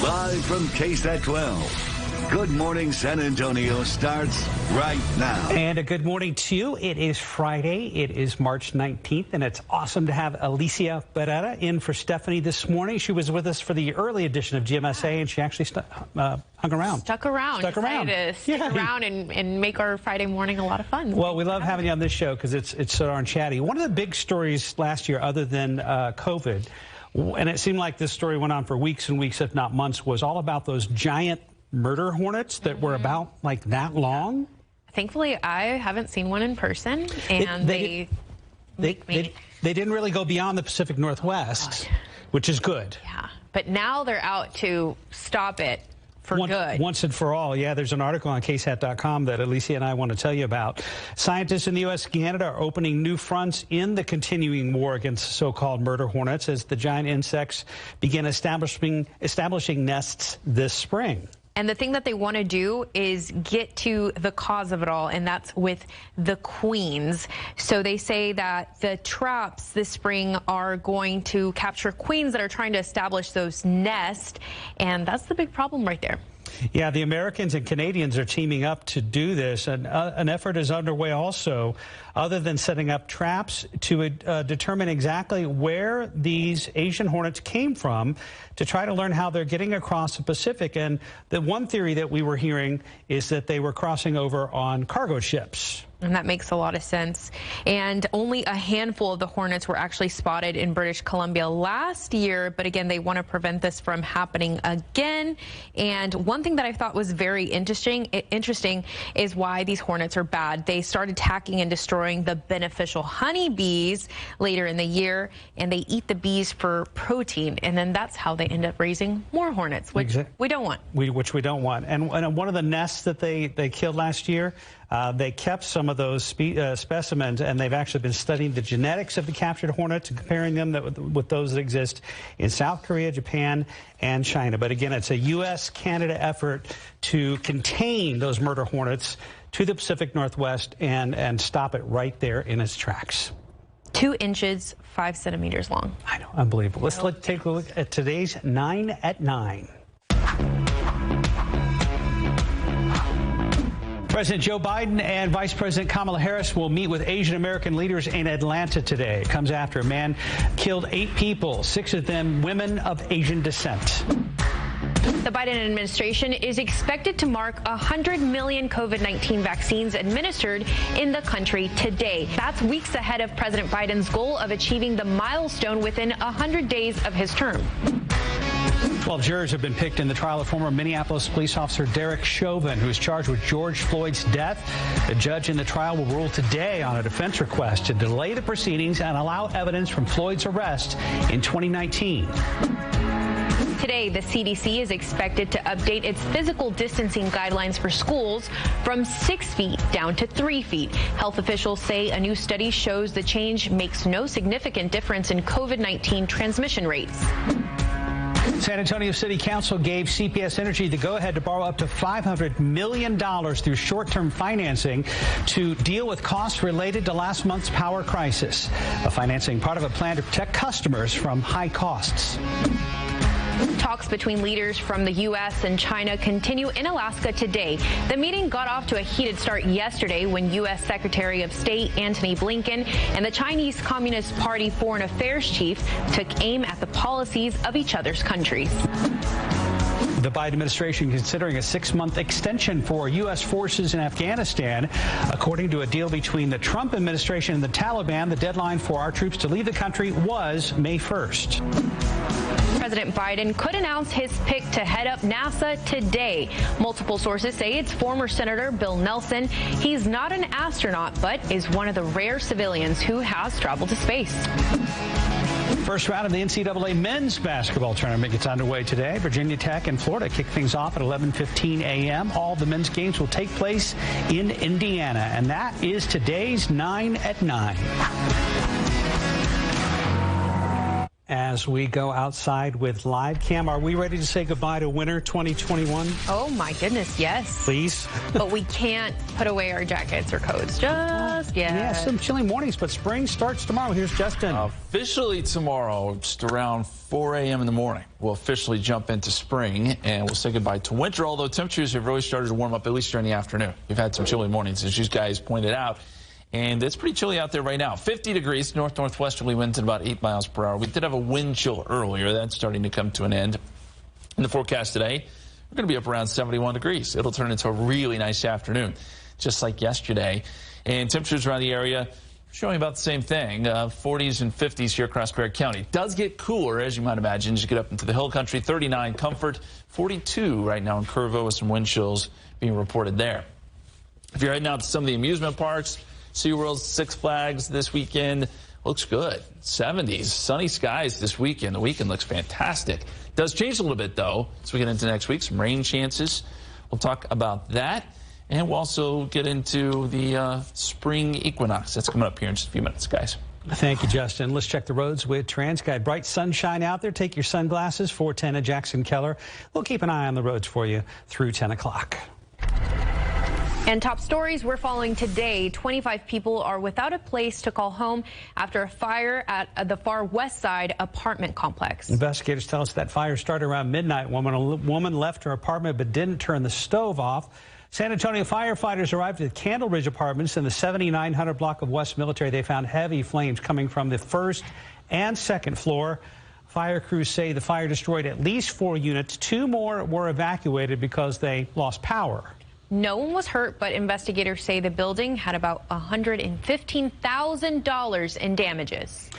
Live from KSAT 12. Good Morning San Antonio starts right now. And a good morning to you. It is Friday. It is March 19th, and it's awesome to have Alicia Barrera in for Stephanie this morning. She was with us for the early edition of GMSA, and she actually hung around. Stuck around. To stick around and make our Friday morning a lot of fun. Well, we love having you on this show because it's so darn chatty. One of the big stories last year, other than COVID, and it seemed like this story went on for weeks and weeks, if not months, was all about those giant murder hornets that were about like that long. Thankfully, I haven't seen one in person, and they didn't really go beyond the Pacific Northwest, which is good. Yeah, but now they're out to stop it for good. Once and for all. Yeah, there's an article on KSAT.com that Alicia and I want to tell you about. Scientists in the U.S. and Canada are opening new fronts in the continuing war against so-called murder hornets as the giant insects begin establishing nests this spring. And the thing that they want to do is get to the cause of it all, and that's with the queens. So they say that the traps this spring are going to capture queens that are trying to establish those nests, and that's the big problem right there. Yeah, the Americans and Canadians are teaming up to do this, and an effort is underway also, other than setting up traps, to determine exactly where these Asian hornets came from to try to learn how they're getting across the Pacific. And the one theory that we were hearing is that they were crossing over on cargo ships. And that makes a lot of sense. And only a handful of the hornets were actually spotted in British Columbia last year. But again, they want to prevent this from happening again. And one thing that I thought was very interesting is why these hornets are bad. They start attacking and destroying the beneficial honeybees later in the year, and they eat the bees for protein. And then that's how they end up raising more hornets, which we don't want. Which we don't want. And one of the nests that they killed last year, they kept some of those specimens, and they've actually been studying the genetics of the captured hornets and comparing them with those that exist in South Korea, Japan, and China. But again, it's a U.S.-Canada effort to contain those murder hornets to the Pacific Northwest and stop it right there in its tracks. 2 inches, 5 centimeters long. I know, unbelievable. Let's take a look at today's 9 at 9. President Joe Biden and Vice President Kamala Harris will meet with Asian American leaders in Atlanta today. It comes after a man killed 8 people, 6 of them women of Asian descent. The Biden administration is expected to mark 100 million COVID-19 vaccines administered in the country today. That's weeks ahead of President Biden's goal of achieving the milestone within 100 days of his term. 12 jurors have been picked in the trial of former Minneapolis police officer Derek Chauvin, who is charged with George Floyd's death. The judge in the trial will rule today on a defense request to delay the proceedings and allow evidence from Floyd's arrest in 2019. Today, the CDC is expected to update its physical distancing guidelines for schools from 6 feet down to 3 feet. Health officials say a new study shows the change makes no significant difference in COVID-19 transmission rates. San Antonio City Council gave CPS Energy the go-ahead to borrow up to $500 million through short-term financing to deal with costs related to last month's power crisis. A financing part of a plan to protect customers from high costs. Talks between leaders from the U.S. and China continue in Alaska today. The meeting got off to a heated start yesterday when U.S. Secretary of State Antony Blinken and the Chinese Communist Party Foreign Affairs chief took aim at the policies of each other's countries. The Biden administration considering a 6-month extension for U.S. forces in Afghanistan. According to a deal between the Trump administration and the Taliban, the deadline for our troops to leave the country was May 1st. President Biden could announce his pick to head up NASA today. Multiple sources say it's former Senator Bill Nelson. He's not an astronaut, but is one of the rare civilians who has traveled to space. First round of the NCAA men's basketball tournament gets underway today. Virginia Tech and Florida kick things off at 11:15 a.m. All the men's games will take place in Indiana. And that is today's 9 at 9. As we go outside with live cam, are we ready to say goodbye to winter 2021? Oh my goodness, yes. Please. But we can't put away our jackets or coats just yet. Yeah, some chilly mornings, but spring starts tomorrow. Here's Justin. Officially tomorrow, just around 4 a.m. in the morning, we'll officially jump into spring, and we'll say goodbye to winter, although temperatures have really started to warm up, at least during the afternoon. We've had some chilly mornings, as you guys pointed out. And it's pretty chilly out there right now. 50 degrees, north-northwesterly winds at about 8 miles per hour. We did have a wind chill earlier. That's starting to come to an end. In the forecast today, we're going to be up around 71 degrees. It'll turn into a really nice afternoon, just like yesterday. And temperatures around the area showing about the same thing, 40s and 50s here across Barrera County. It does get cooler, as you might imagine, as you get up into the hill country. 39 Comfort, 42 right now in Curvo with some wind chills being reported there. If you're heading out to some of the amusement parks, SeaWorld, Six Flags this weekend looks good. 70s, sunny skies this weekend. The weekend looks fantastic. Does change a little bit, though, as we get into next week. Some rain chances. We'll talk about that. And we'll also get into the spring equinox. That's coming up here in just a few minutes, guys. Thank you, Justin. Let's check the roads with TransGuide. Bright sunshine out there. Take your sunglasses. 410 at Jackson Keller. We'll keep an eye on the roads for you through 10 o'clock. And top stories we're following today. 25 people are without a place to call home after a fire at the far west side apartment complex. Investigators tell us that fire started around midnight when a woman left her apartment but didn't turn the stove off. San Antonio firefighters arrived at Candle Ridge Apartments in the 7900 block of West Military. They found heavy flames coming from the first and second floor. Fire crews say the fire destroyed at least 4 units. 2 more were evacuated because they lost power. No one was hurt, but investigators say the building had about $115,000 in damages.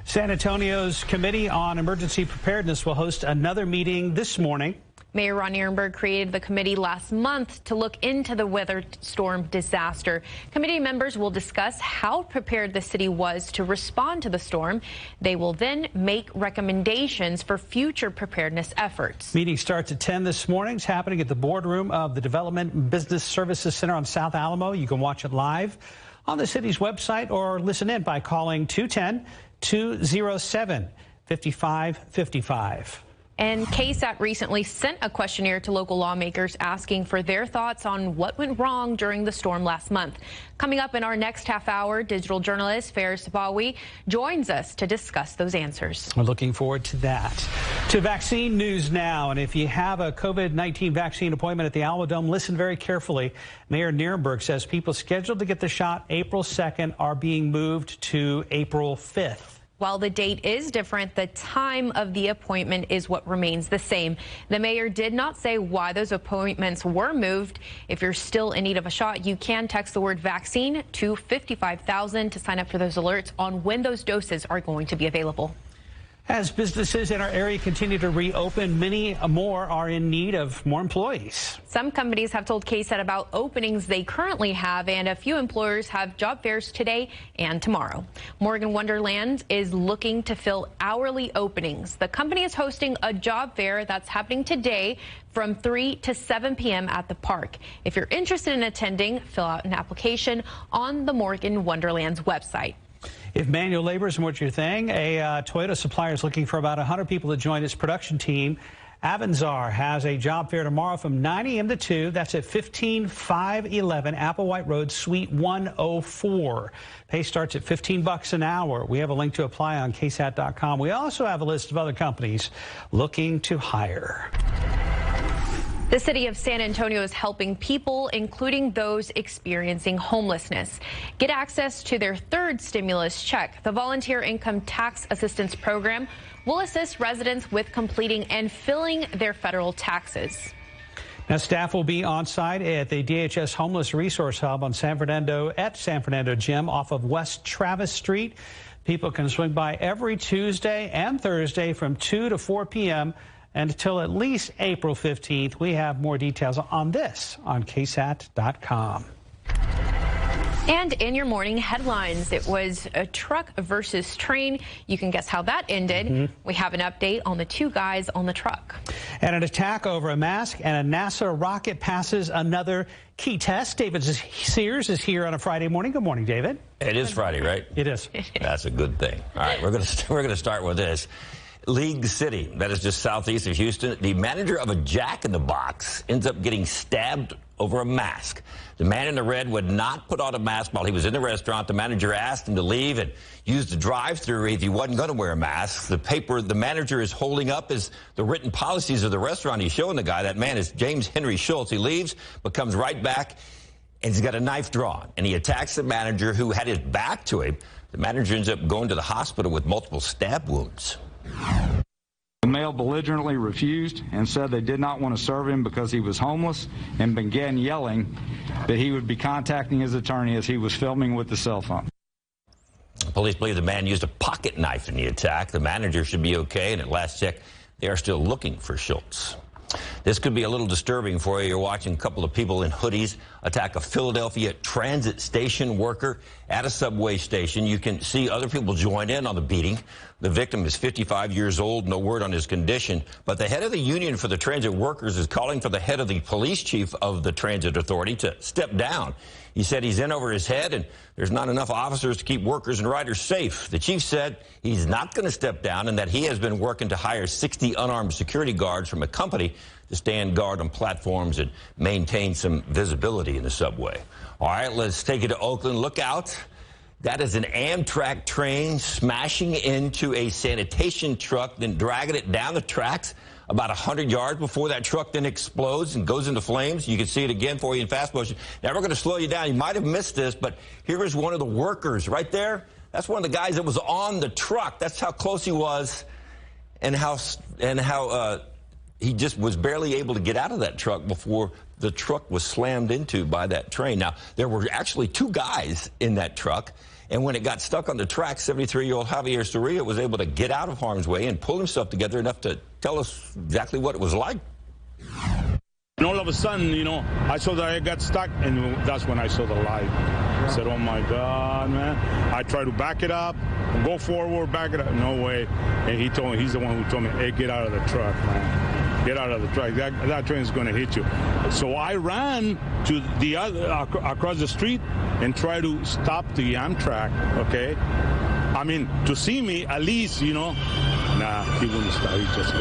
San Antonio's Committee on Emergency Preparedness will host another meeting this morning. Mayor Ron Nirenberg created the committee last month to look into the weather storm disaster. Committee members will discuss how prepared the city was to respond to the storm. They will then make recommendations for future preparedness efforts. Meeting starts at 10 this morning. It's happening at the boardroom of the Development Business Services Center on South Alamo. You can watch it live on the city's website or listen in by calling 210-207-5555. And KSAT recently sent a questionnaire to local lawmakers asking for their thoughts on what went wrong during the storm last month. Coming up in our next half hour, digital journalist Faris Sabawi joins us to discuss those answers. We're looking forward to that. To vaccine news now. And if you have a COVID-19 vaccine appointment at the Alamo Dome, listen very carefully. Mayor Nirenberg says people scheduled to get the shot April 2nd are being moved to April 5th. While the date is different, the time of the appointment is what remains the same. The mayor did not say why those appointments were moved. If you're still in need of a shot, you can text the word vaccine to 55,000 to sign up for those alerts on when those doses are going to be available. As businesses in our area continue to reopen, many more are in need of more employees. Some companies have told KSAT about openings they currently have, and a few employers have job fairs today and tomorrow. Morgan Wonderland is looking to fill hourly openings. The company is hosting a job fair that's happening today from 3 to 7 p.m. at the park. If you're interested in attending, fill out an application on the Morgan Wonderland's website. If manual labor is what you're saying, a Toyota supplier is looking for about 100 people to join its production team. Avanzar has a job fair tomorrow from 9 a.m. to 2. That's at 15511 Applewhite Road, Suite 104. Pay starts at $15 an hour. We have a link to apply on KSAT.com. We also have a list of other companies looking to hire. The city of San Antonio is helping people, including those experiencing homelessness, get access to their third stimulus check. The Volunteer Income Tax Assistance Program will assist residents with completing and filling their federal taxes. Now, staff will be on site at the DHS Homeless Resource Hub on San Fernando Gym off of West Travis Street. People can swing by every Tuesday and Thursday from 2 to 4 p.m. until at least April 15th. We have more details on this on KSAT.com. And in your morning headlines, it was a truck versus train. You can guess how that ended. We have an update on the 2 guys on the truck. And an attack over a mask and a NASA rocket passes another key test. David Sears is here on a Friday morning. Good morning, David. It is Friday, right? It is. That's a good thing. All right, we're going to start with this. League City, that is just southeast of Houston, the manager of a Jack in the Box ends up getting stabbed over a mask. The man in the red would not put on a mask while he was in the restaurant. The manager asked him to leave and use the drive-thru if he wasn't going to wear a mask. The paper the manager is holding up is the written policies of the restaurant. He's showing the guy. That man is James Henry Schultz. He leaves, but comes right back, and he's got a knife drawn. And he attacks the manager who had his back to him. The manager ends up going to the hospital with multiple stab wounds. The male belligerently refused and said they did not want to serve him because he was homeless, and began yelling that he would be contacting his attorney as he was filming with the cell phone. Police believe the man used a pocket knife in the attack. The manager should be okay, and at last check, they are still looking for Schultz. This could be a little disturbing for you. You're watching a couple of people in hoodies attack a Philadelphia transit station worker at a subway station. You can see other people join in on the beating. The victim is 55 years old, no word on his condition. But the head of the union for the transit workers is calling for the head of the police chief of the transit authority to step down. He said he's in over his head and there's not enough officers to keep workers and riders safe. The chief said he's not going to step down and that he has been working to hire 60 unarmed security guards from a company to stand guard on platforms and maintain some visibility in the subway. All right, let's take it to Oakland. Look out. That is an Amtrak train smashing into a sanitation truck, then dragging it down the tracks about 100 yards before that truck then explodes and goes into flames. You can see it again for you in fast motion. Now, we're going to slow you down. You might have missed this, but here is one of the workers right there. That's one of the guys that was on the truck. That's how close he was and how he just was barely able to get out of that truck before the truck was slammed into by that train. Now, there were actually two guys in that truck, and when it got stuck on the track, 73-year-old Javier Soria was able to get out of harm's way and pull himself together enough to tell us exactly what it was like. And all of a sudden, you know, I saw that I got stuck, and that's when I saw the light. I said, oh, my God, man. I tried to back it up, go forward, back it up. No way. And he told me, he's the one who told me, hey, get out of the truck, man. Get out of the truck. That train is going to hit you. So I ran to the other, across the street and tried to stop the Amtrak, okay? I mean, to see me, at least, you know, nah, he wouldn't stop. He just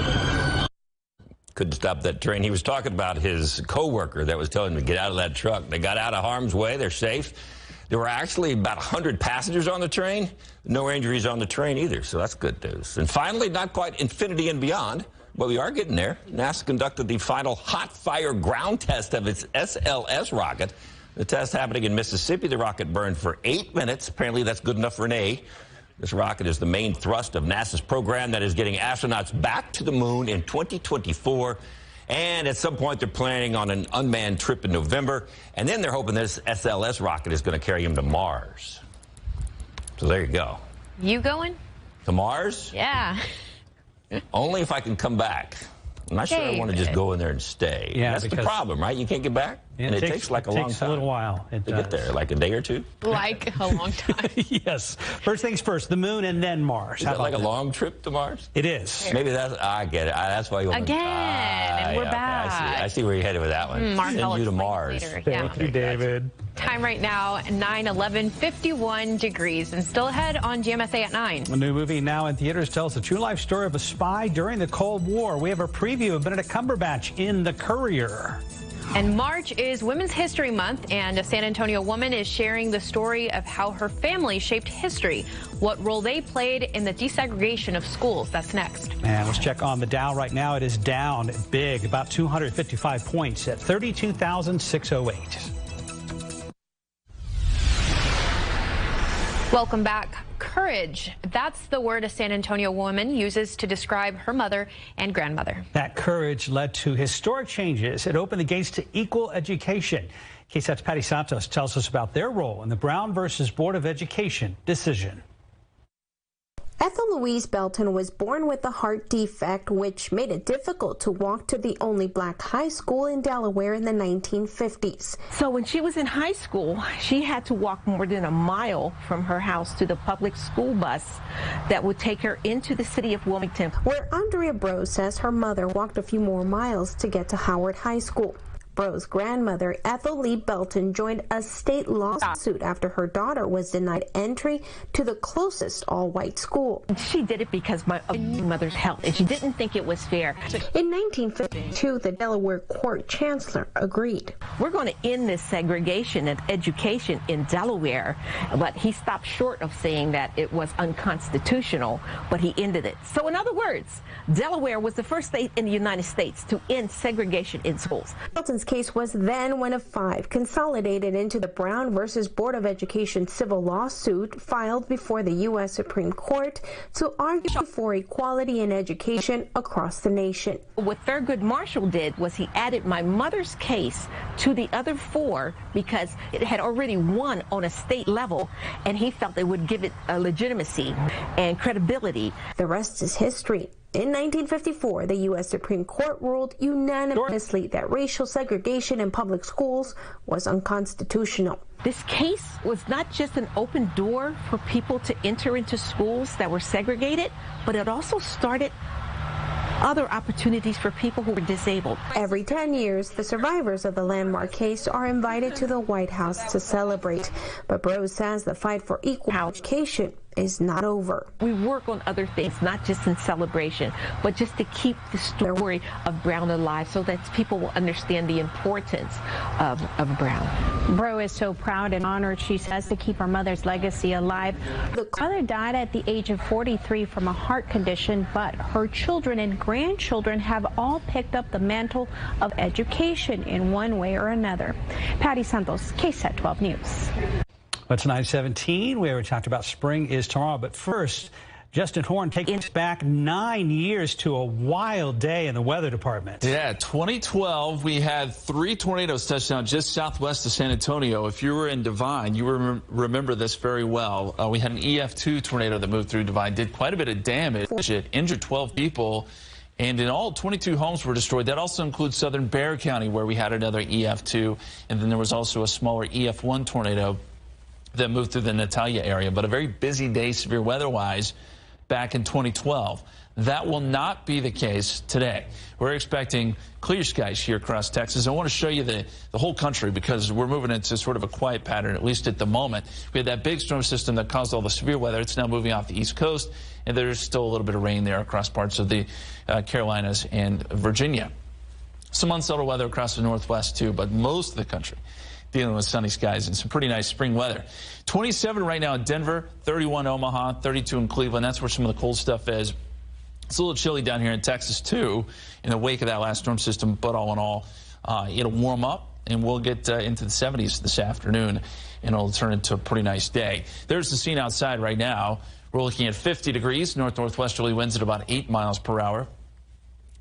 couldn't stop that train. He was talking about his co-worker that was telling him to get out of that truck. They got out of harm's way. They're safe. There were actually about 100 passengers on the train. No injuries on the train either, so that's good news. And finally, not quite infinity and beyond, but we are getting there. NASA conducted the final hot fire ground test of its SLS rocket. The test happening in Mississippi. The rocket burned for 8 minutes. Apparently, that's good enough for an A. This rocket is the main thrust of NASA's program that is getting astronauts back to the moon in 2024. And at some point, they're planning on an unmanned trip in November. And then they're hoping this SLS rocket is going to carry them to Mars. So there you go. You going? To Mars? Yeah. Only if I can come back. I'm not sure I want to just go in there and stay. Yeah, that's the problem, right? You can't get back? Yeah, and it takes like a long time. It takes a little while. To get there, like a day or two? Like a long time. Yes. First things first, the moon and then Mars. Is that like a long trip to Mars? It is. Maybe that's, I get it. That's why you want to. Again, and we're back. Okay, I see where you're headed with that one. Send you to Mars. Thank you, David. Time right now, 9/11, 51 degrees, and still ahead on GMSA at 9. A new movie now in theaters tells the true life story of a spy during the Cold War. We have a preview of Benedict Cumberbatch in The Courier. And March is Women's History Month, and a San Antonio woman is sharing the story of how her family shaped history, what role they played in the desegregation of schools. That's next. And let's check on the Dow right now. It is down big, about 255 points at 32,608. Welcome back. Courage. That's the word a San Antonio woman uses to describe her mother and grandmother. That courage led to historic changes. It opened the gates to equal education. KSAT's Patty Santos tells us about their role in the Brown versus Board of Education decision. Ethel Louise Belton was born with a heart defect, which made it difficult to walk to the only black high school in Delaware in the 1950s. So when she was in high school, she had to walk more than a mile from her house to the public school bus that would take her into the city of Wilmington, where Andrea Bro says her mother walked a few more miles to get to Howard High School. Bro's grandmother, Ethel Lee Belton, joined a state lawsuit after her daughter was denied entry to the closest all-white school. She did it because my mother's health, and she didn't think it was fair. In 1952, the Delaware court chancellor agreed. We're going to end this segregation in education in Delaware, but he stopped short of saying that it was unconstitutional, but he ended it. So in other words, Delaware was the first state in the United States to end segregation in schools. Belton's case was then one of 5 consolidated into the Brown versus Board of Education civil lawsuit filed before the U.S. Supreme Court to argue for equality in education across the nation. What Thurgood Marshall did was he added my mother's case to the other 4 because it had already won on a state level, and he felt it would give it a legitimacy and credibility. The rest is history. In 1954, the U.S. Supreme Court ruled unanimously that racial segregation in public schools was unconstitutional. This case was not just an open door for people to enter into schools that were segregated, but it also started other opportunities for people who were disabled. Every 10 years, the survivors of the landmark case are invited to the White House to celebrate. But Bro says the fight for equal education is not over. We work on other things, not just in celebration, but just to keep the story of Brown alive so that people will understand the importance of Brown. Bro is so proud and honored, she says, to keep her mother's legacy alive. The mother died at the age of 43 from a heart condition, but her children and grandchildren have all picked up the mantle of education in one way or another. Patty Santos, KSAT 12 News. It's 9:17. We already talked about spring is tomorrow, but first, Justin Horn takes us back 9 years to a wild day in the weather department. Yeah, 2012, we had 3 tornadoes touch down just southwest of San Antonio. If you were in Divine, you remember this very well. We had an EF2 tornado that moved through Divine, did quite a bit of damage. It injured 12 people. And in all, 22 homes were destroyed. That also includes southern Bexar County, where we had another EF2. And then there was also a smaller EF1 tornado that moved through the Atalia area. But a very busy day, severe weather-wise, back in 2012. That will not be the case today. We're expecting clear skies here across Texas. I want to show you the whole country because we're moving into sort of a quiet pattern, at least at the moment. We had that big storm system that caused all the severe weather. It's now moving off the East Coast, and there's still a little bit of rain there across parts of the Carolinas and Virginia. Some unsettled weather across the Northwest, too, but most of the country dealing with sunny skies and some pretty nice spring weather. 27 right now in Denver, 31 Omaha, 32 in Cleveland. That's where some of the cold stuff is. It's a little chilly down here in Texas, too, in the wake of that last storm system. But all in all, it'll warm up, and we'll get into the 70s this afternoon, and it'll turn into a pretty nice day. There's the scene outside right now. We're looking at 50 degrees, north-northwesterly winds at about 8 miles per hour.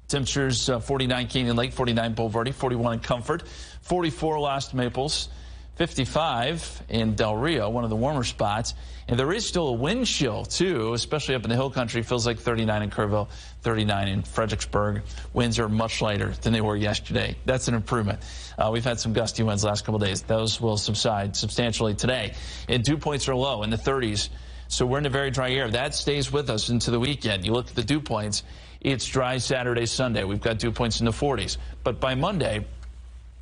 Temperatures 49 Canyon Lake, 49 Bulverde, 41 in Comfort, 44 Lost Maples, 55 in Del Rio, one of the warmer spots. And there is still a wind chill, too, especially up in the hill country. Feels like 39 in Kerrville, 39 in Fredericksburg. Winds are much lighter than they were yesterday. That's an improvement. We've had some gusty winds last couple of days. Those will subside substantially today. And dew points are low in the 30s. So we're in a very dry air. That stays with us into the weekend. You look at the dew points. It's dry Saturday, Sunday. We've got dew points in the 40s. But by Monday,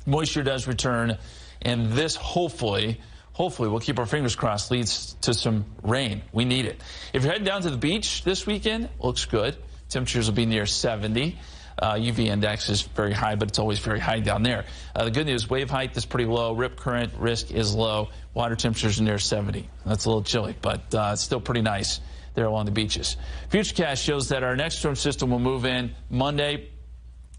moisture does return, and this hopefully, we'll keep our fingers crossed, leads to some rain. We need it. If you're heading down to the beach this weekend, looks good. Temperatures will be near 70. UV index is very high, but it's always very high down there. The good news, wave height is pretty low. Rip current risk is low. Water temperatures are near 70. That's a little chilly, but it's still pretty nice there along the beaches. Futurecast shows that our next storm system will move in Monday.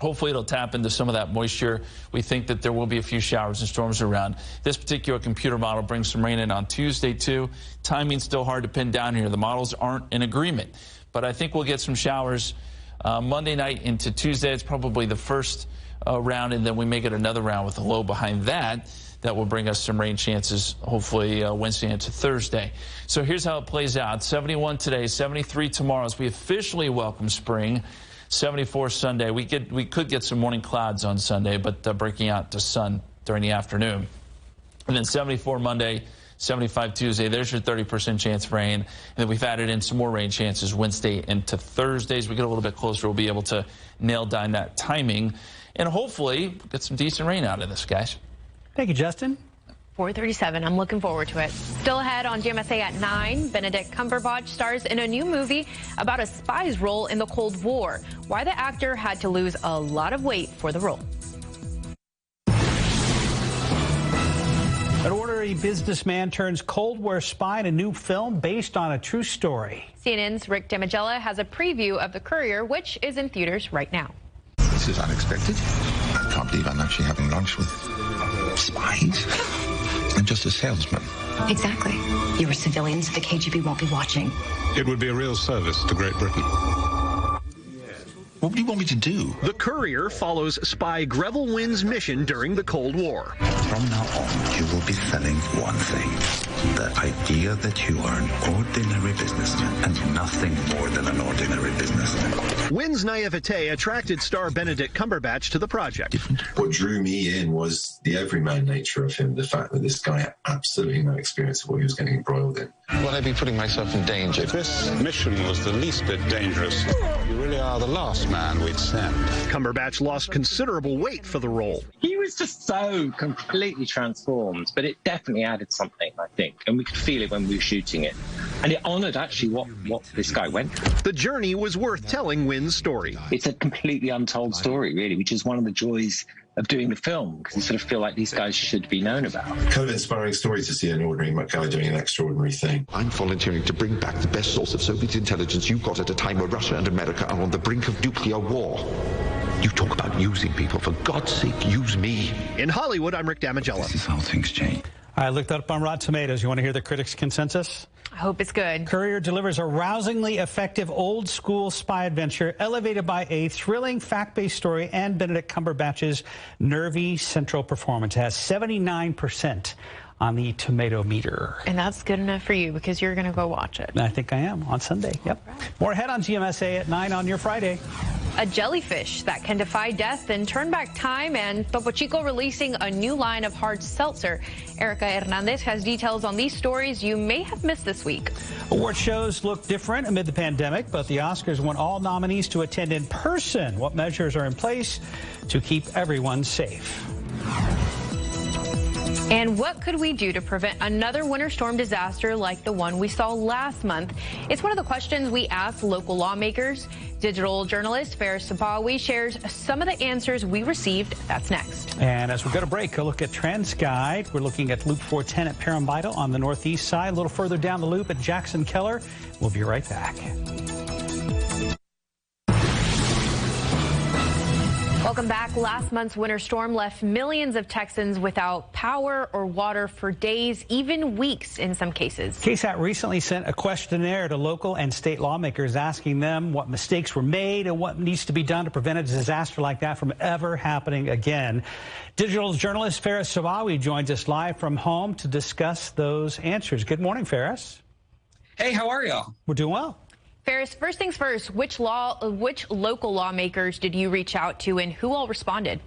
Hopefully it'll tap into some of that moisture. We think that there will be a few showers and storms around. This particular computer model brings some rain in on Tuesday, too. Timing's still hard to pin down here. The models aren't in agreement. But I think we'll get some showers Monday night into Tuesday. It's probably the first round, and then we may get another round with a low behind that. That will bring us some rain chances, hopefully Wednesday into Thursday. So here's how it plays out. 71 today, 73 tomorrow as we officially welcome spring. 74 Sunday. We could get some morning clouds on Sunday, but breaking out to sun during the afternoon. And then 74 Monday, 75 Tuesday. There's your 30% chance of rain. And then we've added in some more rain chances Wednesday into Thursday. As we get a little bit closer, we'll be able to nail down that timing and hopefully get some decent rain out of this, guys. Thank you, Justin. 4:37. I'm looking forward to it. Still ahead on GMSA at 9. Benedict Cumberbatch stars in a new movie about a spy's role in the Cold War. Why the actor had to lose a lot of weight for the role. An ordinary businessman turns Cold War spy in a new film based on a true story. CNN's Rick Damigella has a preview of The Courier, which is in theaters right now. This is unexpected. I can't believe I'm actually having lunch with spies. I'm just a salesman. Exactly. You're civilians the KGB won't be watching. It would be a real service to Great Britain. What do you want me to do? The Courier follows spy Greville Wynn's mission during the Cold War. From now on, you will be selling one thing. The idea that you are an ordinary businessman and nothing more than an ordinary businessman. Wynn's naivete attracted star Benedict Cumberbatch to the project. What drew me in was the everyman nature of him, the fact that this guy had absolutely no experience of what he was getting embroiled in. Will I be putting myself in danger? This mission was the least bit dangerous. You really are the last man we'd send. Cumberbatch lost considerable weight for the role. He was just so completely transformed, but it definitely added something, I think, and we could feel it when we were shooting it. And it honoured actually what this guy went through. The journey was worth telling Wynn's story. It's a completely untold story, really, which is one of the joys of doing the film, because you sort of feel like these guys should be known about. Kind of inspiring story to see an ordinary guy doing an extraordinary thing. I'm volunteering to bring back the best source of Soviet intelligence you got at a time where Russia and America are on the brink of nuclear war. You talk about using people. For God's sake, use me. In Hollywood, I'm Rick Damigella. This is how things change. I looked up on Rotten Tomatoes. You want to hear the critics' consensus? I hope it's good. Courier delivers a rousingly effective old-school spy adventure elevated by a thrilling fact-based story and Benedict Cumberbatch's nervy central performance. It has 79% on the tomato meter. And that's good enough for you because you're going to go watch it. I think I am on Sunday. Yep. Right. More ahead on GMSA at 9 on your Friday. A jellyfish that can defy death and turn back time, and Topo Chico releasing a new line of hard seltzer. Erica Hernandez has details on these stories you may have missed this week. Award shows look different amid the pandemic, but the Oscars want all nominees to attend in person. What measures are in place to keep everyone safe? And what could we do to prevent another winter storm disaster like the one we saw last month? It's one of the questions we asked local lawmakers. Digital journalist Ferris Sabawi shares some of the answers we received. That's next. And as we go to break, a look at TransGuide. We're looking at Loop 410 at Paramaribo on the northeast side. A little further down the loop at Jackson Keller. We'll be right back. Welcome back. Last month's winter storm left millions of Texans without power or water for days, even weeks in some cases. KSAT recently sent a questionnaire to local and state lawmakers asking them what mistakes were made and what needs to be done to prevent a disaster like that from ever happening again. Digital journalist Ferris Sabawi joins us live from home to discuss those answers. Good morning, Ferris. Hey, how are y'all? We're doing well. Ferris, first things first, which local lawmakers did you reach out to and who all responded?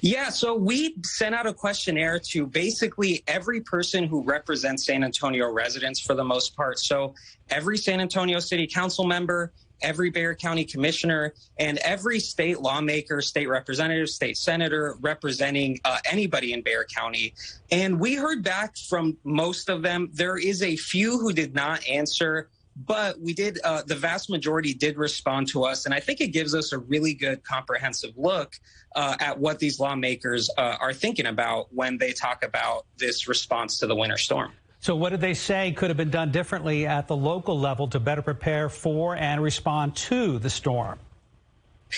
Yeah, so we sent out a questionnaire to basically every person who represents San Antonio residents for the most part. So every San Antonio City Council member, every Bexar County commissioner, and every state lawmaker, state representative, state senator representing anybody in Bexar County. And we heard back from most of them. There is a few who did not answer, but we did, the vast majority did respond to us. And I think it gives us a really good comprehensive look at what these lawmakers are thinking about when they talk about this response to the winter storm. So what did they say could have been done differently at the local level to better prepare for and respond to the storm?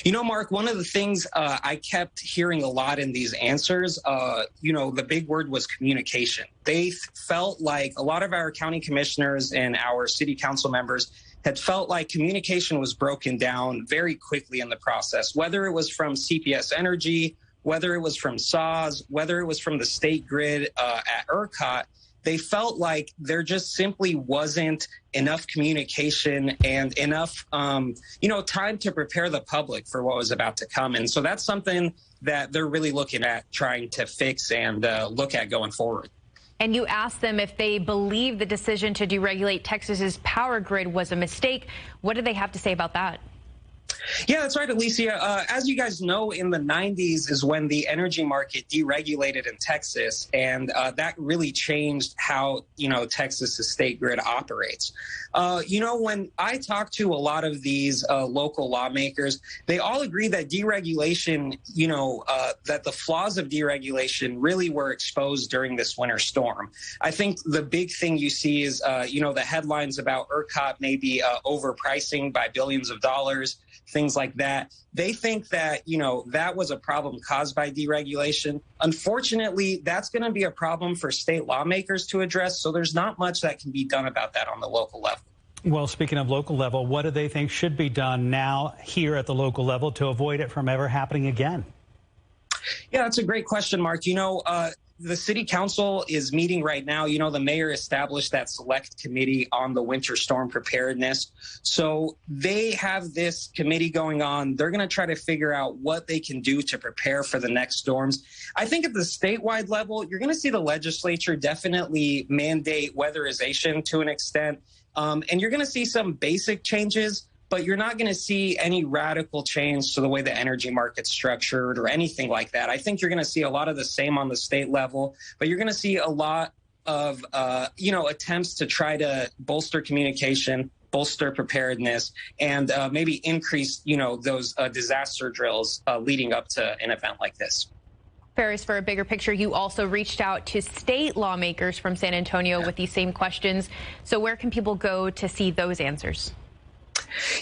You know, Mark, one of the things I kept hearing a lot in these answers, the big word was communication. They felt like a lot of our county commissioners and our city council members had felt like communication was broken down very quickly in the process, whether it was from CPS Energy, whether it was from SAS, whether it was from the state grid at ERCOT. They felt like there just simply wasn't enough communication and enough, time to prepare the public for what was about to come. And so that's something that they're really looking at trying to fix and look at going forward. and you asked them if they believe the decision to deregulate Texas's power grid was a mistake. What did they have to say about that? Yeah, that's right, Alicia. As you guys know, in the 90s is when the energy market deregulated in Texas, and that really changed how, Texas's state grid operates. When I talk to a lot of these local lawmakers, they all agree that deregulation, that the flaws of deregulation really were exposed during this winter storm. I think the big thing you see is, the headlines about ERCOT maybe overpricing by billions of dollars, things like that. They think that, that was a problem caused by deregulation. Unfortunately, that's going to be a problem for state lawmakers to address. So there's not much that can be done about that on the local level. Well, speaking of local level, what do they think should be done now here at the local level to avoid it from ever happening again? Yeah, that's a great question, Mark. The city council is meeting right now. The mayor established that select committee on the winter storm preparedness. So they have this committee going on. They're going to try to figure out what they can do to prepare for the next storms. I think at the statewide level, you're going to see the legislature definitely mandate weatherization to an extent. And you're going to see some basic changes, but you're not going to see any radical change to the way the energy market's structured or anything like that. I think you're going to see a lot of the same on the state level, but you're going to see a lot of, attempts to try to bolster communication, bolster preparedness, and maybe increase, those disaster drills leading up to an event like this. Ferris, for a bigger picture, you also reached out to state lawmakers from San Antonio with these same questions. So where can people go to see those answers?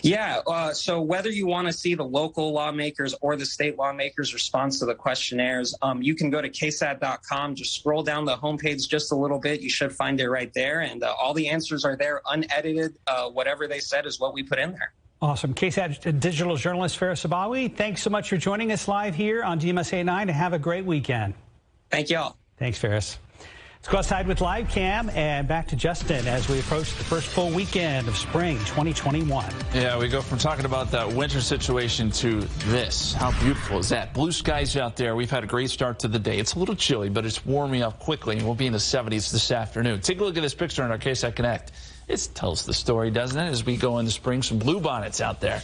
Yeah, so whether you want to see the local lawmakers or the state lawmakers' response to the questionnaires, you can go to KSAT.com, just scroll down the homepage just a little bit. You should find it right there, and all the answers are there, unedited. Whatever they said is what we put in there. Awesome. KSAT digital journalist Ferris Sabawi, thanks so much for joining us live here on GMSA 9, and have a great weekend. Thank you all. Thanks, Ferris. Let's go outside with live cam and back to Justin as we approach the first full weekend of spring 2021. Yeah, we go from talking about that winter situation to this. How beautiful is that? Blue skies out there. We've had a great start to the day. It's a little chilly, but it's warming up quickly, and we'll be in the 70s this afternoon. Take a look at this picture on our KSAT Connect. It tells the story, doesn't it, as we go into spring. Some bluebonnets out there.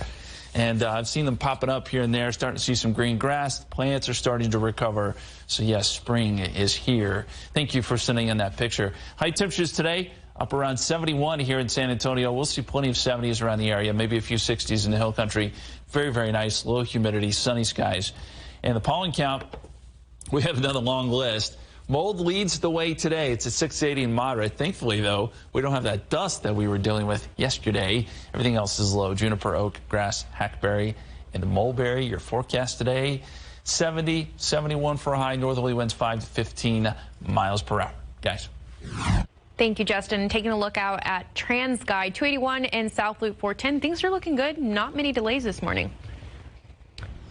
And I've seen them popping up here and there, starting to see some green grass. Plants are starting to recover. So, yes, spring is here. Thank you for sending in that picture. High temperatures today, up around 71 here in San Antonio. We'll see plenty of 70s around the area, maybe a few 60s in the hill country. Very, very nice, low humidity, sunny skies. And the pollen count, we have another long list. Mold leads the way today. It's at 680 and moderate. Thankfully, though, we don't have that dust that we were dealing with yesterday. Everything else is low. Juniper, oak, grass, hackberry, and mulberry. Your forecast today, 70, 71 for a high. Northerly winds 5 to 15 miles per hour. Guys. Thank you, Justin. Taking a look out at TransGuide 281 and South Loop 410. Things are looking good. Not many delays this morning.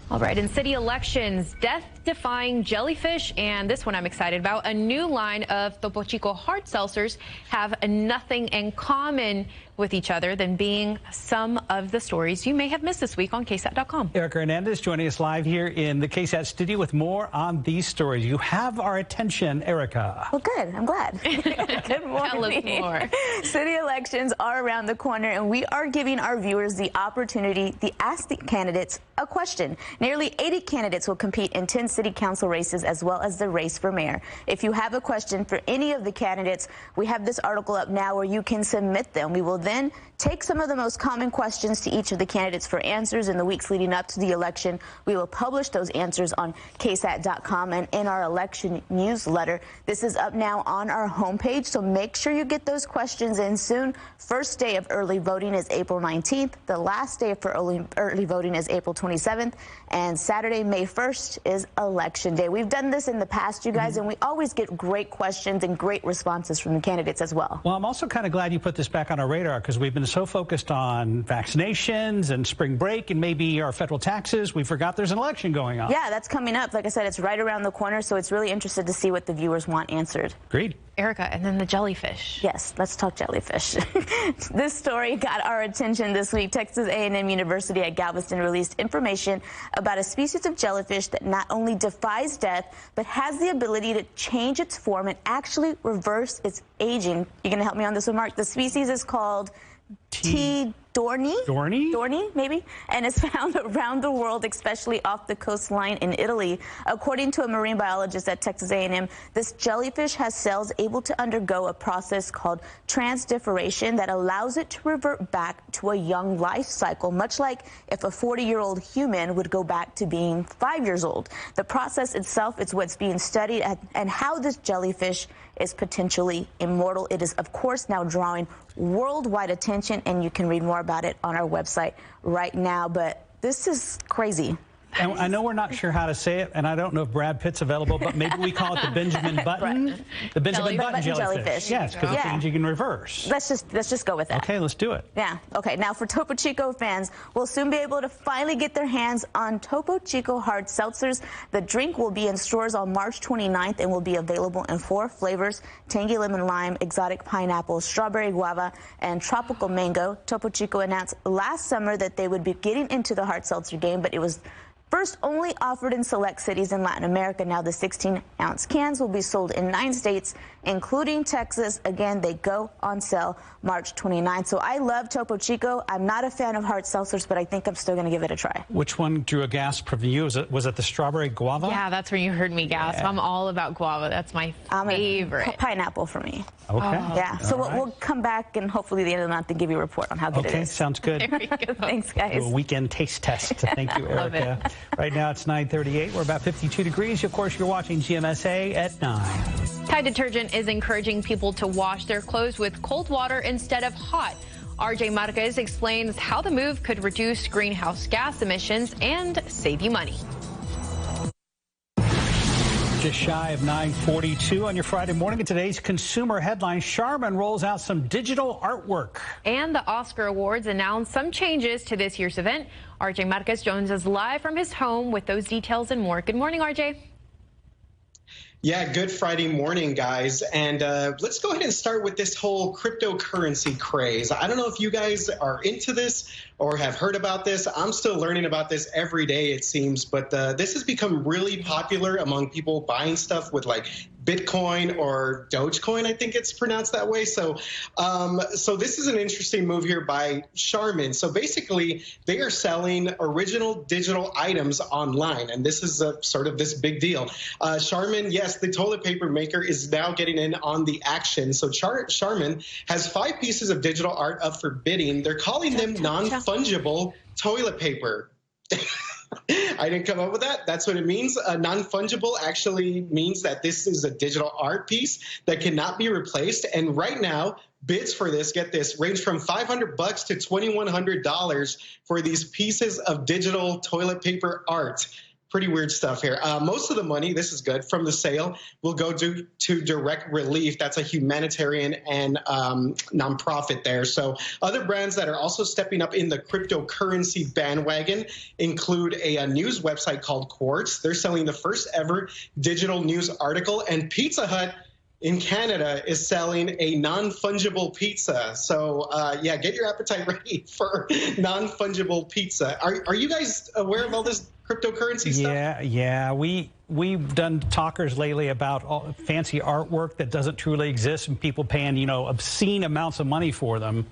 All right, in city elections, death-defying jellyfish, and this one I'm excited about, a new line of Topo Chico hard seltzers have nothing in common with each other than being some of the stories you may have missed this week on KSAT.com. Erica Hernandez joining us live here in the KSAT studio with more on these stories. You have our attention, Erica. Well, good. I'm glad. Good morning. Tell us more. City elections are around the corner, and we are giving our viewers the opportunity to ask the candidates a question. Nearly 80 candidates will compete in 10 city council races as well as the race for mayor. If you have a question for any of the candidates, we have this article up now where you can submit them. We will then take some of the most common questions to each of the candidates for answers in the weeks leading up to the election. We will publish those answers on KSAT.com and in our election newsletter. This is up now on our homepage, so make sure you get those questions in soon. First day of early voting is April 19th. The last day for early voting is April 27th. And Saturday, May 1st is Election Day. We've done this in the past, you guys, and we always get great questions and great responses from the candidates as well. Well, I'm also kind of glad you put this back on our radar because we've been so focused on vaccinations and spring break and maybe our federal taxes. We forgot there's an election going on. Yeah, that's coming up. Like I said, it's right around the corner, so it's really interested to see what the viewers want answered. Agreed. Erica, and then the jellyfish. Yes, let's talk jellyfish. This story got our attention this week. Texas A&M University at Galveston released information about a species of jellyfish that not only defies death, but has the ability to change its form and actually reverse its aging. You're going to help me on this one, Mark? The species is called T. Dorni, maybe, and is found around the world, especially off the coastline in Italy. According to a marine biologist at Texas A&M, this jellyfish has cells able to undergo a process called transdifferation that allows it to revert back to a young life cycle, much like if a 40-year-old human would go back to being 5 years old. The process itself is what's being studied, and how this jellyfish is potentially immortal. It is, of course, now drawing worldwide attention, and you can read more about it on our website right now. But this is crazy. And I know we're not sure how to say it, and I don't know if Brad Pitt's available, but maybe we call it the Benjamin Button, the Benjamin Button jellyfish. Yes, because it's changing in reverse. Let's just go with that. Okay, let's do it. Yeah. Okay. Now, for Topo Chico fans, we'll soon be able to finally get their hands on Topo Chico hard seltzers. The drink will be in stores on March 29th and will be available in 4 flavors: tangy lemon lime, exotic pineapple, strawberry guava, and tropical mango. Topo Chico announced last summer that they would be getting into the hard seltzer game, but it was first only offered in select cities in Latin America. Now the 16-ounce cans will be sold in 9 states, including Texas. Again, they go on sale March 29th. So I love Topo Chico. I'm not a fan of hard seltzers, but I think I'm still going to give it a try. Which one drew a gasp from you? Was it the strawberry guava? Yeah, that's where you heard me gasp. Yeah. I'm all about guava. That's my favorite. Pineapple for me. Okay. Yeah. So we'll come back and hopefully the end of the month and give you a report on how good it is. Okay, sounds good. There we go. Thanks, guys. A weekend taste test. Thank you, Erica. Right now it's 9:38. We're about 52 degrees. Of course, you're watching GMSA at 9. Tide Detergent is encouraging people to wash their clothes with cold water instead of hot. RJ Marquez explains how the move could reduce greenhouse gas emissions and save you money. Just shy of 9:42 on your Friday morning. In today's consumer headline, Charmin rolls out some digital artwork. And the Oscar Awards announced some changes to this year's event. RJ Marquez joins us live from his home with those details and more. Good morning, RJ. Yeah, good Friday morning, guys. And let's go ahead and start with this whole cryptocurrency craze. I don't know if you guys are into this or have heard about this. I'm still learning about this every day, it seems. But this has become really popular among people buying stuff with like Bitcoin or Dogecoin, I think it's pronounced that way. So this is an interesting move here by Charmin. So basically, they are selling original digital items online, and this is sort of this big deal. Charmin, yes, the toilet paper maker is now getting in on the action. So Charmin has 5 pieces of digital art up for bidding. They're calling them non-fungible toilet paper. I didn't come up with that. That's what it means. Non-fungible actually means that this is a digital art piece that cannot be replaced. And right now, bids for this, get this, range from $500 to $2,100 for these pieces of digital toilet paper art. Pretty weird stuff here. Most of the money, this is good, from the sale will go to Direct Relief. That's a humanitarian and nonprofit there. So other brands that are also stepping up in the cryptocurrency bandwagon include a news website called Quartz. They're selling the first ever digital news article, and Pizza Hut in Canada is selling a non-fungible pizza. So, yeah, get your appetite ready for non-fungible pizza. Are you guys aware of all this cryptocurrency stuff? Yeah. We've done talkers lately about fancy artwork that doesn't truly exist and people paying, obscene amounts of money for them.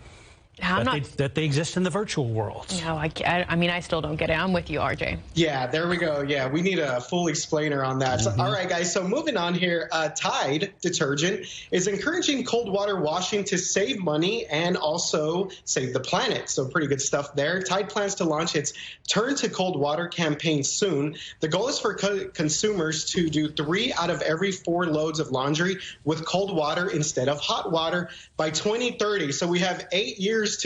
That they exist in the virtual world. No, I mean, I still don't get it. I'm with you, RJ. Yeah, there we go. Yeah, we need a full explainer on that. So, all right, guys, so moving on here, Tide Detergent is encouraging cold water washing to save money and also save the planet. So pretty good stuff there. Tide plans to launch its Turn to Cold Water campaign soon. The goal is for consumers to do 3 out of every 4 loads of laundry with cold water instead of hot water by 2030. So we have 8 years years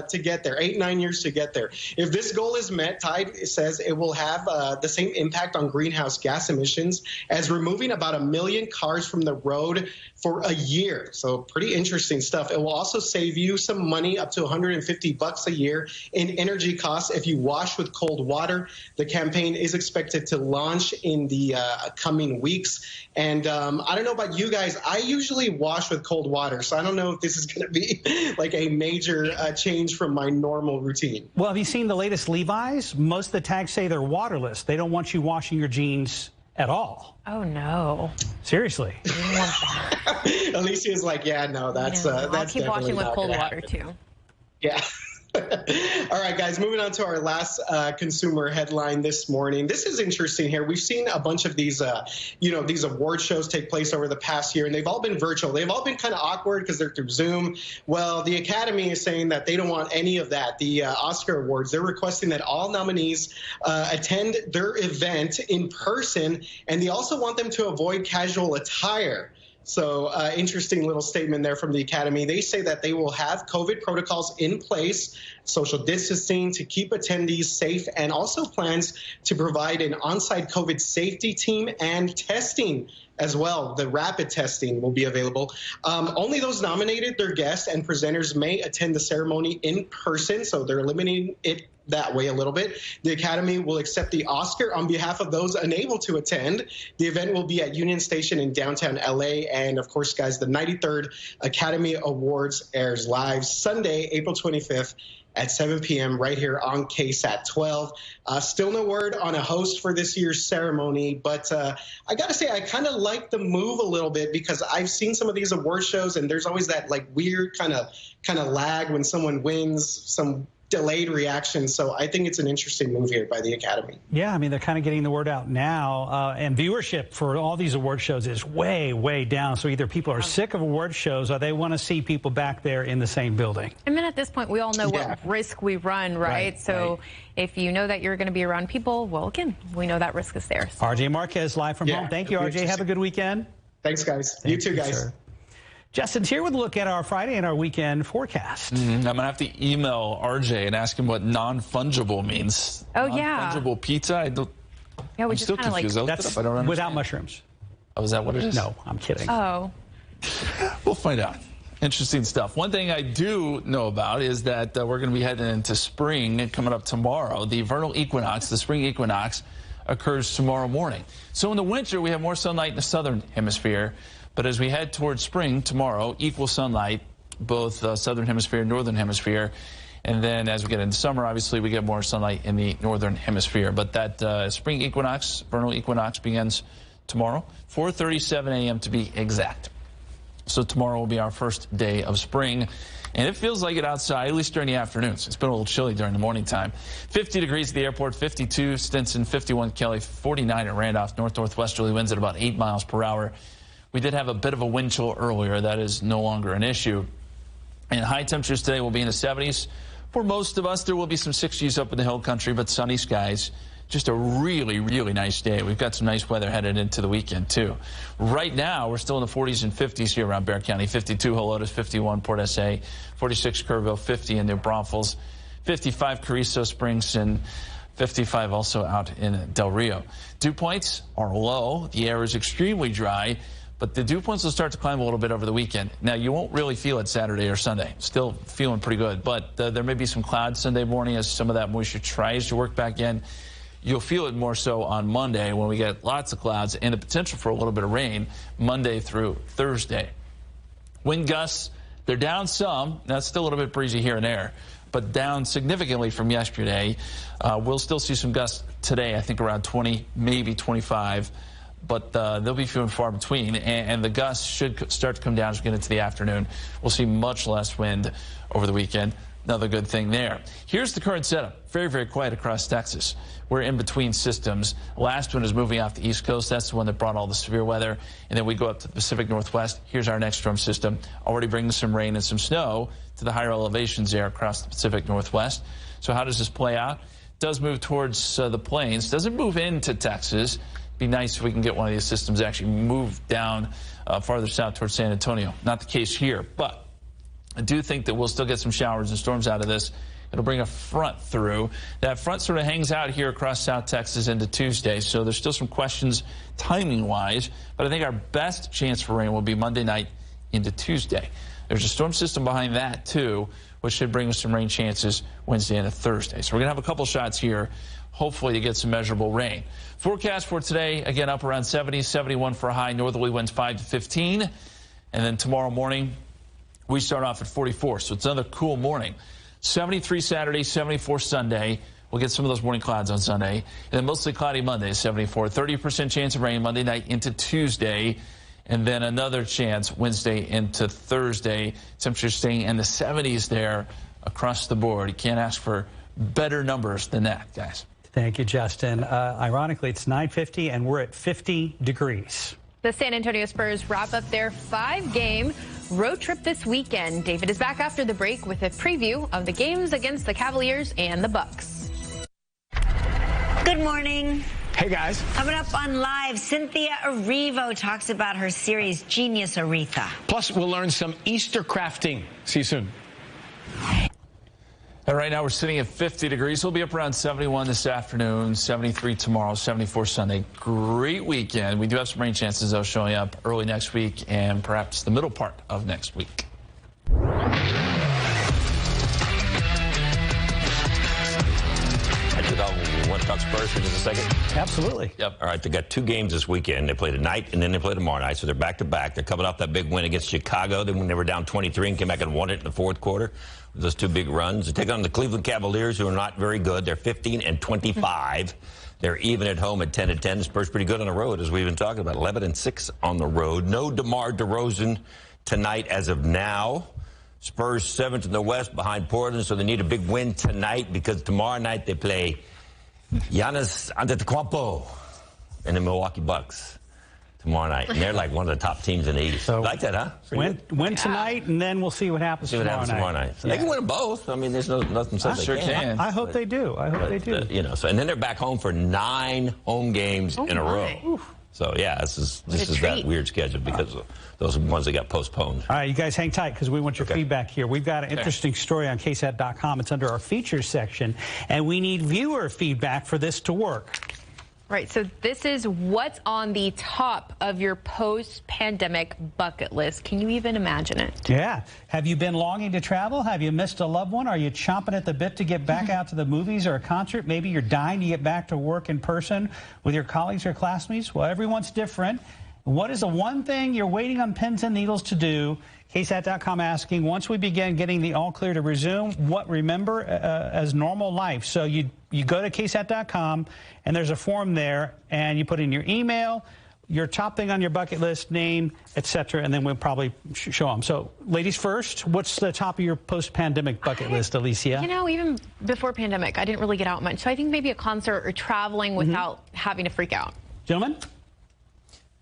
to get there, 8-9 years to get there. If this goal is met, Tide says it will have the same impact on greenhouse gas emissions as removing about 1 million cars from the road for a year. So pretty interesting stuff. It will also save you some money, up to $150 a year in energy costs if you wash with cold water. The campaign is expected to launch in the coming weeks. And I don't know about you guys, I usually wash with cold water, so I don't know if this is going to be like a major change from my normal routine. Well, have you seen the latest Levi's? Most of the tags say they're waterless. They don't want you washing your jeans at all. Oh, no. Seriously. I didn't want that. Alicia is like, yeah, no, that's I'll keep washing with cold water, too. Yeah. All right, guys, moving on to our last consumer headline this morning. This is interesting here. We've seen a bunch of these, these award shows take place over the past year, and they've all been virtual. They've all been kind of awkward because they're through Zoom. Well, the Academy is saying that they don't want any of that. The Oscar Awards, they're requesting that all nominees attend their event in person, and they also want them to avoid casual attire. So interesting little statement there from the Academy. They say that they will have COVID protocols in place, social distancing to keep attendees safe, and also plans to provide an on-site COVID safety team and testing as well. The rapid testing will be available. Only those nominated, their guests and presenters may attend the ceremony in person, so they're limiting it that way a little bit. The Academy will accept the Oscar on behalf of those unable to attend. The event will be at Union Station in downtown LA. And of course, guys, the 93rd Academy Awards airs live Sunday, April 25th at 7 p.m. right here on KSAT 12. Still no word on a host for this year's ceremony, but I got to say, I kind of like the move a little bit because I've seen some of these award shows and there's always that like weird kind of lag when someone wins, some delayed reaction. So I think it's an interesting move here by the Academy. Yeah, I mean, they're kind of getting the word out now. And viewership for all these award shows is way, way down. So either people are sick of award shows or they want to see people back there in the same building. I mean, at this point, we all know what risk we run, right? So if you know that you're going to be around people, well, again, we know that risk is there. So. RJ Marquez live from home. Thank you, RJ. Have a good weekend. Thanks, guys. You too, guys. Sir. Justin's here with a look at our Friday and our weekend forecast. I'm going to have to email RJ and ask him what non-fungible means. Oh, yeah. Non-fungible pizza? I'm still confused. That's I don't understand. without mushrooms. Oh, is that what it is? No, I'm kidding. Oh. We'll find out. Interesting stuff. One thing I do know about is that we're going to be heading into spring coming up tomorrow. The vernal equinox, the spring equinox, occurs tomorrow morning. So in the winter, we have more sunlight in the southern hemisphere. But as we head towards spring tomorrow, equal sunlight, both southern hemisphere and northern hemisphere. And then as we get into summer, obviously, we get more sunlight in the northern hemisphere. But that spring equinox, vernal equinox, begins tomorrow, 4:37 a.m. to be exact. So tomorrow will be our first day of spring. And it feels like it outside, at least during the afternoons. It's been a little chilly during the morning time. 50 degrees at the airport, 52 Stinson, 51 Kelly, 49 at Randolph. North-northwesterly winds at about 8 miles per hour. We did have a bit of a wind chill earlier. That is no longer an issue. And high temperatures today will be in the 70s. For most of us, there will be some 60s up in the hill country, but sunny skies. Just a really, really nice day. We've got some nice weather headed into the weekend, too. Right now, we're still in the 40s and 50s here around Bexar County. 52 Helotes, 51 Port SA, 46 Kerrville, 50 in New Braunfels, 55 Carrizo Springs, and 55 also out in Del Rio. Dew points are low. The air is extremely dry. But the dew points will start to climb a little bit over the weekend. Now, you won't really feel it Saturday or Sunday. Still feeling pretty good. But there may be some clouds Sunday morning as some of that moisture tries to work back in. You'll feel it more so on Monday when we get lots of clouds and the potential for a little bit of rain Monday through Thursday. Wind gusts, they're down some. Now, it's still a little bit breezy here and there, but down significantly from yesterday. We'll still see some gusts today, I think around 20, maybe 25. But they'll be few and far between, and the gusts should start to come down as we get into the afternoon. We'll see much less wind over the weekend. Another good thing there. Here's the current setup. Very, very quiet across Texas. We're in between systems. Last one is moving off the East Coast. That's the one that brought all the severe weather. And then we go up to the Pacific Northwest. Here's our next storm system. Already bringing some rain and some snow to the higher elevations there across the Pacific Northwest. So how does this play out? It does move towards the plains. Doesn't move into Texas. Be nice if we can get one of these systems actually moved down farther south towards San Antonio. Not the case here, but I do think that we'll still get some showers and storms out of this. It'll bring a front through. That front sort of hangs out here across South Texas into Tuesday, so there's still some questions timing-wise, but I think our best chance for rain will be Monday night into Tuesday. There's a storm system behind that, too, which should bring us some rain chances Wednesday into Thursday. So we're going to have a couple shots here, hopefully to get some measurable rain. Forecast for today, again, up around 70, 71 for a high, northerly winds 5 to 15. And then tomorrow morning, we start off at 44, so it's another cool morning. 73 Saturday, 74 Sunday. We'll get some of those morning clouds on Sunday. And then mostly cloudy Monday, 74. 30% chance of rain Monday night into Tuesday. And then another chance Wednesday into Thursday. Temperatures staying in the 70s there across the board. You can't ask for better numbers than that, guys. Thank you, Justin. Ironically, it's 9:50 and we're at 50 degrees. The San Antonio Spurs wrap up their 5-game road trip this weekend. David is back after the break with a preview of the games against the Cavaliers and the Bucks. Good morning. Hey, guys. Coming up on Live, Cynthia Erivo talks about her series Genius Aretha. Plus, we'll learn some Easter crafting. See you soon. And right now we're sitting at 50 degrees. We'll be up around 71 this afternoon, 73 tomorrow, 74 Sunday. Great weekend. We do have some rain chances, though, showing up early next week and perhaps the middle part of next week. Want to talk Spurs for just a second? Absolutely. Yep. All right, they got 2 games this weekend. They play tonight and then they play tomorrow night, so they're back-to-back. They're coming off that big win against Chicago. Then when they were down 23 and came back and won it in the fourth quarter. Those 2 big runs. They take on the Cleveland Cavaliers, who are not very good. They're 15 and 25. They're even at home at 10 and 10. The Spurs pretty good on the road, as we've been talking about. 11 and 6 on the road. No DeMar DeRozan tonight as of now. Spurs 7th in the West behind Portland, so they need a big win tonight because tomorrow night they play Giannis Antetokounmpo and the Milwaukee Bucks tomorrow night. And they're like one of the top teams in the East. So like that, huh? Win tonight, and then we'll see what happens tomorrow night. So they can win them both. I mean, there's nothing says they can't. I hope they do. I hope they do. You know, so and then they're back home for 9 home games in a row. Oof. So yeah, this is that weird schedule because of those ones that got postponed. All right, you guys hang tight because we want your feedback here. We've got an interesting story on KSAT.com. It's under our features section, and we need viewer feedback for this to work. Right, so this is what's on the top of your post-pandemic bucket list. Can you even imagine it? Yeah. Have you been longing to travel? Have you missed a loved one? Are you chomping at the bit to get back out to the movies or a concert? Maybe you're dying to get back to work in person with your colleagues or classmates? Well, everyone's different. What is the one thing you're waiting on pins and needles to do? KSAT.com asking, once we begin getting the all clear to resume, what remember as normal life? So you go to KSAT.com, and there's a form there, and you put in your email, your top thing on your bucket list, name, etc., and then we'll probably show them. So, ladies first, what's the top of your post-pandemic bucket list, Alicia? You know, even before pandemic, I didn't really get out much. So I think maybe a concert or traveling without having to freak out. Gentlemen?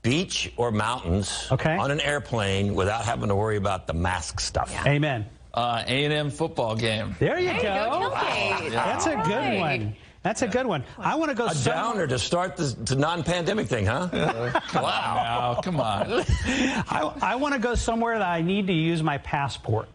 Beach or mountains on an airplane without having to worry about the mask stuff. Yeah. Amen. A&M football game. There you go. Wow. That's a good one. That's a good one. I want to go downer to start the non-pandemic thing, huh? Wow. Come on. I want to go somewhere that I need to use my passport.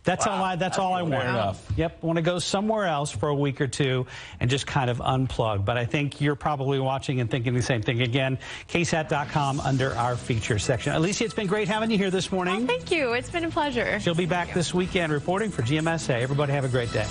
That's all I want. Fair enough. Yep, I want to go somewhere else for a week or two and just kind of unplug. But I think you're probably watching and thinking the same thing. Again, KSAT.com under our feature section. Alicia, it's been great having you here this morning. Oh, thank you. It's been a pleasure. She'll be back this weekend reporting for GMSA. Everybody have a great day.